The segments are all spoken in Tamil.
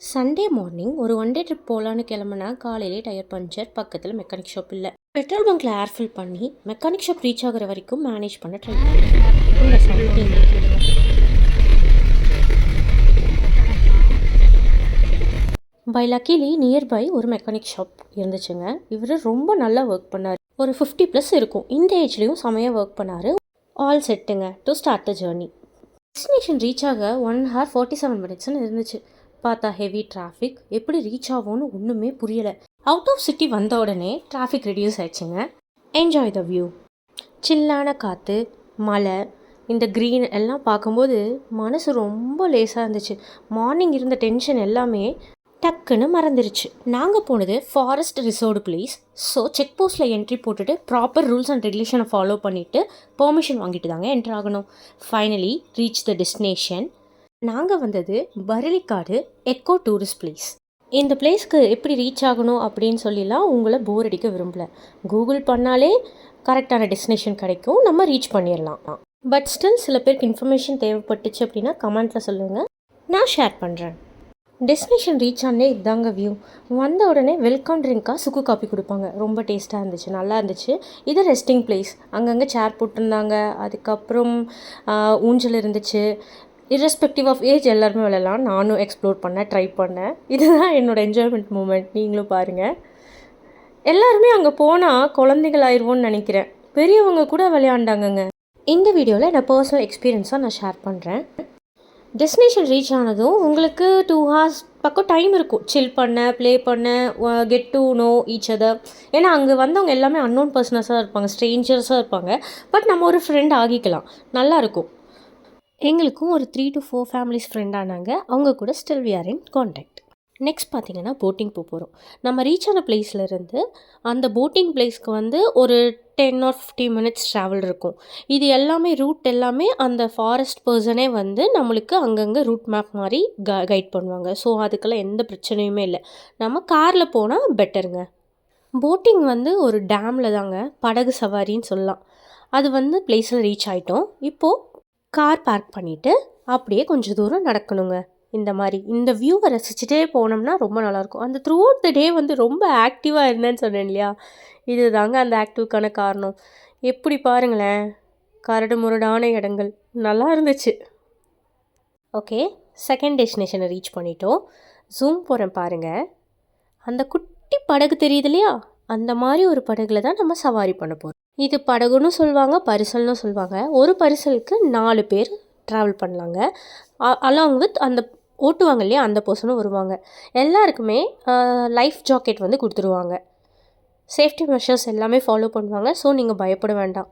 சண்டே மார்னிங் ஒரு ஒன் டே ட்ரிப் போகலான்னு கிளம்புனா காலையிலே டயர் பஞ்சர், பக்கத்தில் மெக்கானிக் ஷாப் இல்லை. பெட்ரோல் பங்க்கில் ஏர் ஃபில் பண்ணி மெக்கானிக் ஷாப் ரீச் ஆகிற வரைக்கும் மேனேஜ் பண்ண ட்ரை பண்ணேன். பை லக்கிலி நியர்பை ஒரு மெக்கானிக் ஷாப் இருந்துச்சுங்க. இவர் ரொம்ப நல்லா ஒர்க் பண்ணார். ஒரு 50+ இருக்கும். இந்த ஏஜ்லேயும் செமையாக ஒர்க் பண்ணார். ஆல் செட்டுங்க to start the journey. Destination reach ஆக 1 hour 47 minutes இருந்துச்சு. பார்த்தா ஹெவி டிராஃபிக். எப்படி ரீச் ஆகும்னு ஒன்றுமே புரியலை. அவுட் ஆஃப் சிட்டி வந்த உடனே டிராஃபிக் ரெடியூஸ் ஆயிடுச்சுங்க. Enjoy the view. சில்லான காற்று, மலை, இந்த க்ரீன் எல்லாம் பார்க்கும்போது மனசு ரொம்ப லேசாக இருந்துச்சு. மார்னிங் இருந்த டென்ஷன் எல்லாமே டக்குன்னு மறந்துருச்சு. நாங்கள் போனது forest reserved place. So check போஸ்ட்டில் என்ட்ரி போட்டுட்டு ப்ராப்பர் ரூல்ஸ் அண்ட் ரெகுலேஷனை ஃபாலோ பண்ணிவிட்டு பெர்மிஷன் வாங்கிட்டு தாங்க என்ட்ரு ஆகணும். Finally reach the destination. நாங்கள் வந்தது பரளிக்காடு எக்கோ டூரிஸ்ட் பிளேஸ். இந்த பிளேஸ்க்கு எப்படி ரீச் ஆகணும் அப்படின்னு சொல்லிலாம் உங்களை போர் அடிக்க விரும்பலை. கூகுள் பண்ணாலே கரெக்டான டெஸ்டினேஷன் கிடைக்கும், நம்ம ரீச் பண்ணிடலாம். பட் ஸ்டில் சில பேருக்கு இன்ஃபர்மேஷன் தேவைப்பட்டுச்சு அப்படின்னா கமெண்ட்டில் சொல்லுங்கள், நான் ஷேர் பண்ணுறேன். டெஸ்டினேஷன் ரீச் ஆனே இதாங்க வியூ. வந்த உடனே வெல்கம் ட்ரிங்காக சுக்கு காப்பி கொடுப்பாங்க. ரொம்ப டேஸ்ட்டாக இருந்துச்சு, நல்லா இருந்துச்சு. இது ரெஸ்டிங் பிளேஸ். அங்கங்கே சேர் போட்டிருந்தாங்க. அதுக்கப்புறம் ஊஞ்சல் இருந்துச்சு. இர்ரெஸ்பெக்டிவ் ஆஃப் ஏஜ் எல்லாருமே விளையாடலாம். நானும் எக்ஸ்ப்ளோர் பண்ணேன், ட்ரை பண்ணேன். இதுதான் என்னோடய என்ஜாய்மெண்ட் மூமெண்ட். நீங்களும் பாருங்கள். எல்லாருமே அங்கே போனால் குழந்தைகளாயிருவோன்னு நினைக்கிறேன். பெரியவங்க கூட விளையாண்டாங்கங்க. இந்த வீடியோவில் என்னோட பர்சனல் எக்ஸ்பீரியன்ஸாக நான் ஷேர் பண்ணுறேன். டெஸ்டினேஷன் ரீச் ஆனதும் உங்களுக்கு 2 hours பக்கம் டைம் இருக்கும். சில் பண்ண, ப்ளே பண்ண, get to know each other. ஏன்னா அங்கே வந்தவங்க எல்லாமே அன்னோன் பர்சனஸாக இருப்பாங்க, ஸ்ட்ரேஞ்சர்ஸாக இருப்பாங்க. பட் நம்ம ஒரு ஃப்ரெண்ட் ஆகிக்கலாம், நல்லாயிருக்கும். எங்களுக்கும் ஒரு 3 to 4 ஃபேமிலிஸ் ஃப்ரெண்ட் ஆனாங்க. அவங்க கூட still we are in contact. Next பார்த்திங்கன்னா போட்டிங் போகிறோம். நம்ம ரீச் ஆன பிளேஸ்லேருந்து அந்த போட்டிங் பிளேஸ்க்கு வந்து ஒரு 10 or 15 minutes ட்ராவல் இருக்கும். இது எல்லாமே ரூட் எல்லாமே அந்த ஃபாரஸ்ட் பர்சனே வந்து நம்மளுக்கு அங்கங்கே ரூட் மேப் மாதிரி கைட் பண்ணுவாங்க. ஸோ அதுக்கெல்லாம் எந்த பிரச்சனையுமே இல்லை. நம்ம காரில் போனால் பெட்டருங்க. போட்டிங் வந்து ஒரு டேமில் தாங்க, படகு சவாரின்னு சொல்லலாம். அது வந்து பிளேஸில் ரீச் ஆகிட்டோம். இப்போது கார் பார்க் பண்ணிவிட்டு அப்படியே கொஞ்சம் தூரம் நடக்கணுங்க. இந்த மாதிரி இந்த வியூவை ரசிச்சுட்டே போனோம்னா ரொம்ப நல்லாயிருக்கும். அந்த த்ரூ அவுட் த டே வந்து ரொம்ப ஆக்டிவாக இருந்தேன்னு சொன்னேன் இல்லையா, இது தாங்க அந்த ஆக்டிவ்க்கான காரணம். எப்படி பாருங்களேன், கரடு முரடான இடங்கள், நல்லா இருந்துச்சு. ஓகே, செகண்ட் டெஸ்டினேஷனை ரீச் பண்ணிட்டோம். ஜூம் போகிறேன் பாருங்கள். அந்த குட்டி படகு தெரியுது இல்லையா, அந்த மாதிரி ஒரு படகுல தான் நம்ம சவாரி பண்ண போகிறோம். இது படகுன்னு சொல்லுவாங்க, பரிசல்னு சொல்லுவாங்க. ஒரு பரிசலுக்கு 4 பேர் ட்ராவல் பண்ணலாங்க. அலாங் வித் அந்த ஓட்டுவாங்க இல்லையா, அந்த பர்சனும் வருவாங்க. எல்லாருக்குமே லைஃப் ஜாக்கெட் வந்து கொடுத்துருவாங்க. சேஃப்டி மெஷர்ஸ் எல்லாமே ஃபாலோ பண்ணுவாங்க. ஸோ நீங்கள் பயப்பட வேண்டாம்.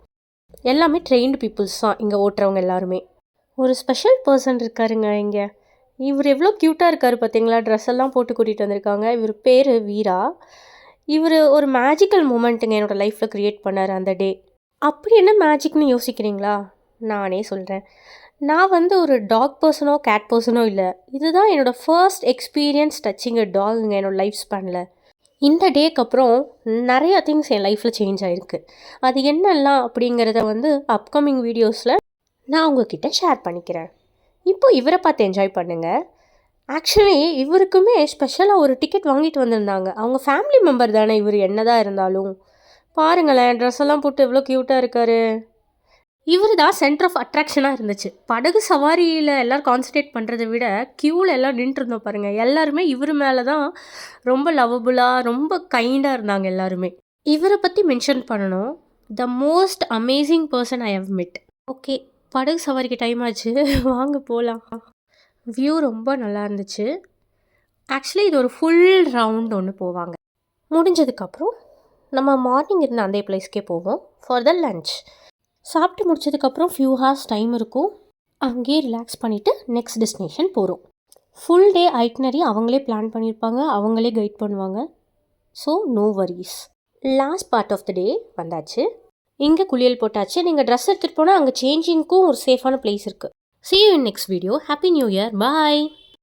எல்லாமே ட்ரெயின்டு பீப்புள்ஸ் தான் இங்கே ஓட்டுறவங்க எல்லாருமே. ஒரு ஸ்பெஷல் பர்சன் இருக்காருங்க இங்கே. இவர் எவ்வளோ க்யூட்டாக இருக்கார் பார்த்தீங்களா. ட்ரெஸ் எல்லாம் போட்டு கூட்டிகிட்டு வந்திருக்காங்க. இவர் பேர் வீரா. இவர் ஒரு மேஜிக்கல் மூமெண்ட்டுங்க என்னோடய லைஃப்பில் க்ரியேட் பண்ணார் அந்த டே. அப்படி என்ன மேஜிக்னு யோசிக்கிறீங்களா? நானே சொல்கிறேன். நான் வந்து ஒரு டாக் பர்சனோ கேட் பர்சனோ இல்லை. இதுதான் என்னோடய ஃபர்ஸ்ட் எக்ஸ்பீரியன்ஸ் டச்சிங் அ டாகுங்க என்னோடய லைஃப் ஸ்பேனில். இந்த டேக்கு அப்புறம் நிறையா திங்ஸ் என் லைஃப்பில் சேஞ்ச் ஆகிருக்கு. அது என்னெல்லாம் அப்படிங்கிறத வந்து அப்கமிங் வீடியோஸில் நான் உங்ககிட்ட ஷேர் பண்ணிக்கிறேன். இப்போ இவரை பார்த்து என்ஜாய் பண்ணுங்கள். ஆக்சுவலி இவருக்குமே ஸ்பெஷலாக ஒரு டிக்கெட் வாங்கிட்டு வந்திருந்தாங்க. அவங்க ஃபேமிலி மெம்பர் தானே இவர், என்னதான் இருந்தாலும். பாருங்களேன், ட்ரெஸ் எல்லாம் போட்டு எவ்வளோ க்யூட்டாக இருக்கார். இவர் தான் சென்டர் ஆஃப் அட்ராக்ஷனாக இருந்துச்சு. படகு சவாரியில் எல்லோரும் கான்சன்ட்ரேட் பண்ணுறதை விட க்யூவில் எல்லாம் நின்றுருந்தோம் பாருங்கள். எல்லாருமே இவர் மேலே தான் ரொம்ப லவபுளாக, ரொம்ப கைண்டாக இருந்தாங்க எல்லாருமே. இவரை பற்றி மென்ஷன் பண்ணணும். The most amazing person I have met. Okay, படகு சவாரிக்கு டைம் ஆச்சு, வாங்க போகலாம். வியூ ரொம்ப நல்லா இருந்துச்சு. ஆக்சுவலி இது ஒரு ஃபுல் ரவுண்ட் ஒன்று போவாங்க. முடிஞ்சதுக்கப்புறம் நம்ம மார்னிங் இருந்த அந்த பிளேஸ்க்கே போவோம் ஃபார் த லன்ச். சாப்பிட்டு முடிச்சதுக்கப்புறம் ஃபியூ ஹார்ஸ் டைம் இருக்கும். அங்கேயே ரிலாக்ஸ் பண்ணிவிட்டு நெக்ஸ்ட் டெஸ்டினேஷன் போகிறோம். ஃபுல் டே ஐட்னரி அவங்களே பிளான் பண்ணியிருப்பாங்க, அவங்களே கைட் பண்ணுவாங்க. So no worries. Last part of the day வந்தாச்சு. இங்கே குளியல் போட்டாச்சு. நீங்கள் ட்ரெஸ் எடுத்துகிட்டு போனால் அங்கே சேஞ்சிங்க்கும் ஒரு சேஃபான பிளேஸ் இருக்குது. See you in next video. Happy New Year. Bye.